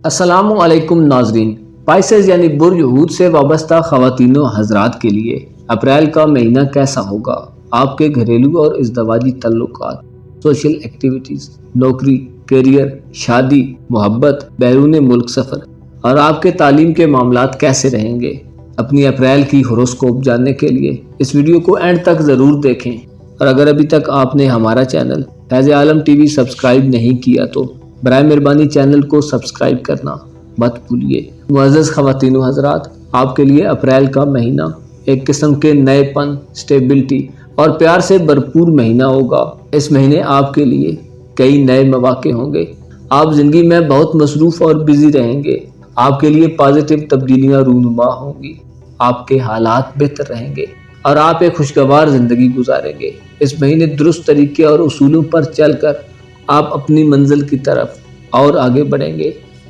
السلام علیکم ناظرین۔ پائسز یعنی برج ہود سے وابستہ خواتین و حضرات کے لیے اپریل کا مہینہ کیسا ہوگا؟ آپ کے گھریلو اور ازدواجی تعلقات، سوشل ایکٹیویٹیز، نوکری، کیریئر، شادی، محبت، بیرون ملک سفر اور آپ کے تعلیم کے معاملات کیسے رہیں گے؟ اپنی اپریل کی ہوروسکوپ جاننے کے لیے اس ویڈیو کو اینڈ تک ضرور دیکھیں، اور اگر ابھی تک آپ نے ہمارا چینل فیض عالم ٹی وی سبسکرائب نہیں کیا تو برائے مہربانی چینل کو سبسکرائب کرنا مت بھولیے۔ معزز خواتین و حضرات، آپ کے لیے اپریل کا مہینہ ایک قسم کے نئے پن، سٹیبلٹی اور پیار سے بھرپور مہینہ ہوگا۔ اس مہینے آپ کے لیے کئی نئے مواقع ہوں گے۔ آپ زندگی میں بہت مصروف اور بزی رہیں گے۔ آپ کے لیے پازیٹیو تبدیلیاں رونما ہوں گی، آپ کے حالات بہتر رہیں گے اور آپ ایک خوشگوار زندگی گزاریں گے۔ اس مہینے درست طریقے اور اصولوں پر چل کر آپ اپنی منزل کی طرف اور آگے بڑھیں گے۔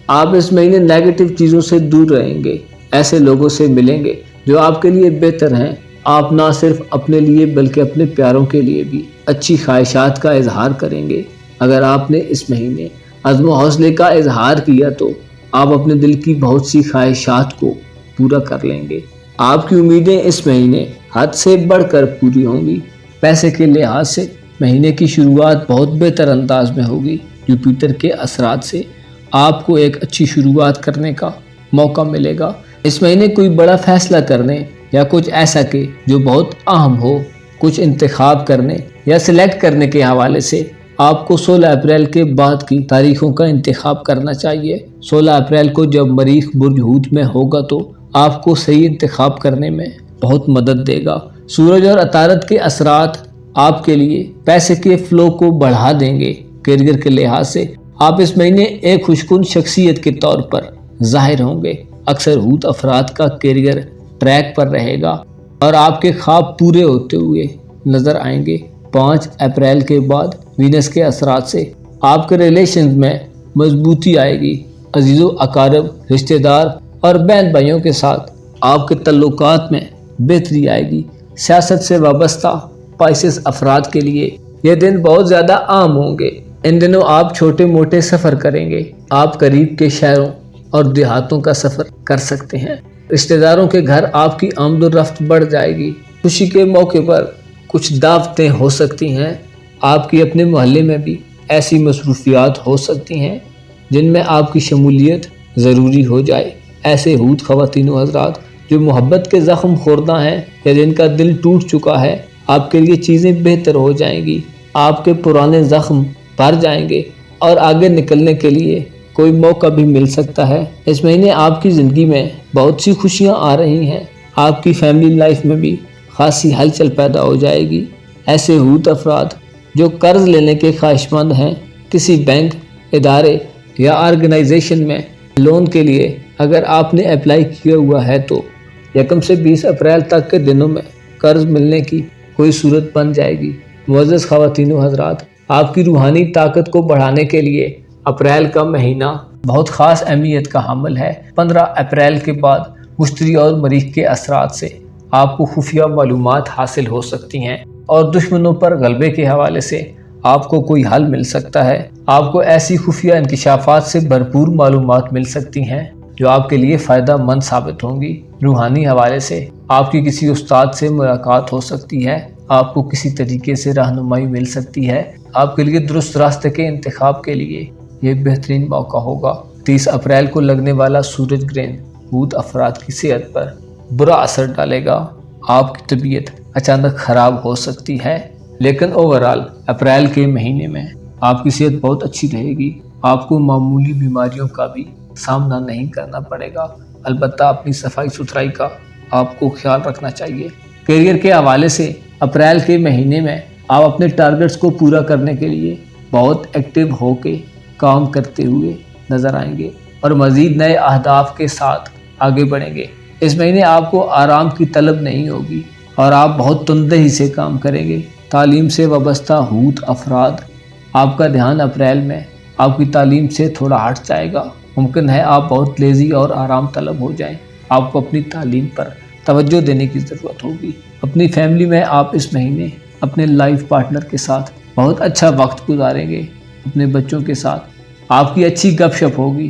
آپ اس مہینے نیگیٹو چیزوں سے دور رہیں گے، ایسے لوگوں سے ملیں گے جو آپ کے لیے بہتر ہیں۔ آپ نہ صرف اپنے لیے بلکہ اپنے پیاروں کے لیے بھی اچھی خواہشات کا اظہار کریں گے۔ اگر آپ نے اس مہینے عزم و حوصلے کا اظہار کیا تو آپ اپنے دل کی بہت سی خواہشات کو پورا کر لیں گے۔ آپ کی امیدیں اس مہینے حد سے بڑھ کر پوری ہوں گی۔ پیسے کے لحاظ سے مہینے کی شروعات بہت بہتر انداز میں ہوگی۔ جوپیٹر کے اثرات سے آپ کو ایک اچھی شروعات کرنے کا موقع ملے گا۔ اس مہینے کوئی بڑا فیصلہ کرنے یا کچھ ایسا کہ جو بہت اہم ہو، کچھ انتخاب کرنے یا سلیکٹ کرنے کے حوالے سے آپ کو 16 اپریل کے بعد کی تاریخوں کا انتخاب کرنا چاہیے۔ 16 اپریل کو جب مریخ برج ہود میں ہوگا تو آپ کو صحیح انتخاب کرنے میں بہت مدد دے گا۔ سورج اور عطارد کے اثرات آپ کے لیے پیسے کے فلو کو بڑھا دیں گے۔ کیریئر کے لحاظ سے آپ اس مہینے ایک خوشگوار شخصیت کے طور پر ظاہر ہوں گے۔ اکثر ہود افراد کا کیریئر ٹریک پر رہے گا اور آپ کے خواب پورے ہوتے ہوئے نظر آئیں گے۔ 5 اپریل کے بعد وینس کے اثرات سے آپ کے ریلیشنز میں مضبوطی آئے گی۔ عزیز و اقارب، رشتہ دار اور بہن بھائیوں کے ساتھ آپ کے تعلقات میں بہتری آئے گی۔ سیاست سے وابستہ پائسز افراد کے لیے یہ دن بہت زیادہ عام ہوں گے۔ ان دنوں آپ چھوٹے موٹے سفر کریں گے۔ آپ قریب کے شہروں اور دیہاتوں کا سفر کر سکتے ہیں۔ رشتہ داروں کے گھر آپ کی آمد و رفت بڑھ جائے گی۔ خوشی کے موقع پر کچھ دعوتیں ہو سکتی ہیں۔ آپ کی اپنے محلے میں بھی ایسی مصروفیات ہو سکتی ہیں جن میں آپ کی شمولیت ضروری ہو جائے۔ ایسے ہود خواتین و حضرات جو محبت کے زخم خوردہ ہیں یا جن کا دل ٹوٹ چکا ہے، آپ کے لیے چیزیں بہتر ہو جائیں گی۔ آپ کے پرانے زخم بھر جائیں گے اور آگے نکلنے کے لیے کوئی موقع بھی مل سکتا ہے۔ اس مہینے آپ کی زندگی میں بہت سی خوشیاں آ رہی ہیں۔ آپ کی فیملی لائف میں بھی خاصی ہلچل پیدا ہو جائے گی۔ ایسے ہود افراد جو قرض لینے کے خواہشمند ہیں، کسی بینک، ادارے یا آرگنائزیشن میں لون کے لیے اگر آپ نے اپلائی کیا ہوا ہے تو 1 سے 20 اپریل تک کے دنوں میں قرض ملنے کی کوئی صورت بن جائے گی۔ معزز خواتین و حضرات، آپ کی روحانی طاقت کو بڑھانے کے لیے اپریل کا مہینہ بہت خاص اہمیت کا حامل ہے۔ 15 اپریل کے بعد مشتری اور مریخ کے اثرات سے آپ کو خفیہ معلومات حاصل ہو سکتی ہیں اور دشمنوں پر غلبے کے حوالے سے آپ کو کوئی حل مل سکتا ہے۔ آپ کو ایسی خفیہ انکشافات سے بھرپور معلومات مل سکتی ہیں جو آپ کے لیے فائدہ مند ثابت ہوں گی۔ روحانی حوالے سے آپ کی کسی استاد سے ملاقات ہو سکتی ہے۔ آپ کو کسی طریقے سے رہنمائی مل سکتی ہے۔ آپ کے لیے درست راستے کے انتخاب کے لیے یہ بہترین موقع ہوگا۔ 30 اپریل کو لگنے والا سورج گرہن ہود افراد کی صحت پر برا اثر ڈالے گا۔ آپ کی طبیعت اچانک خراب ہو سکتی ہے، لیکن اوورال اپریل کے مہینے میں آپ کی صحت بہت اچھی رہے گی۔ آپ کو معمولی بیماریوں کا بھی سامنا نہیں کرنا پڑے گا۔ البتہ اپنی صفائی ستھرائی کا آپ کو خیال رکھنا چاہیے۔ کیریئر کے حوالے سے اپریل کے مہینے میں آپ اپنے ٹارگٹس کو پورا کرنے کے لیے بہت ایکٹیو ہو کے کام کرتے ہوئے نظر آئیں گے اور مزید نئے اہداف کے ساتھ آگے بڑھیں گے۔ اس مہینے آپ کو آرام کی طلب نہیں ہوگی اور آپ بہت تندہی سے کام کریں گے۔ تعلیم سے وابستہ ہود افراد، آپ کا دھیان اپریل میں آپ کی تعلیم سے تھوڑا ہٹ جائے گا۔ ممکن ہے آپ بہت لیزی اور آرام طلب ہو جائیں۔ آپ کو اپنی تعلیم پر توجہ دینے کی ضرورت ہوگی۔ اپنی فیملی میں آپ اس مہینے اپنے لائف پارٹنر کے ساتھ بہت اچھا وقت گزاریں گے۔ اپنے بچوں کے ساتھ آپ کی اچھی گپ شپ ہوگی۔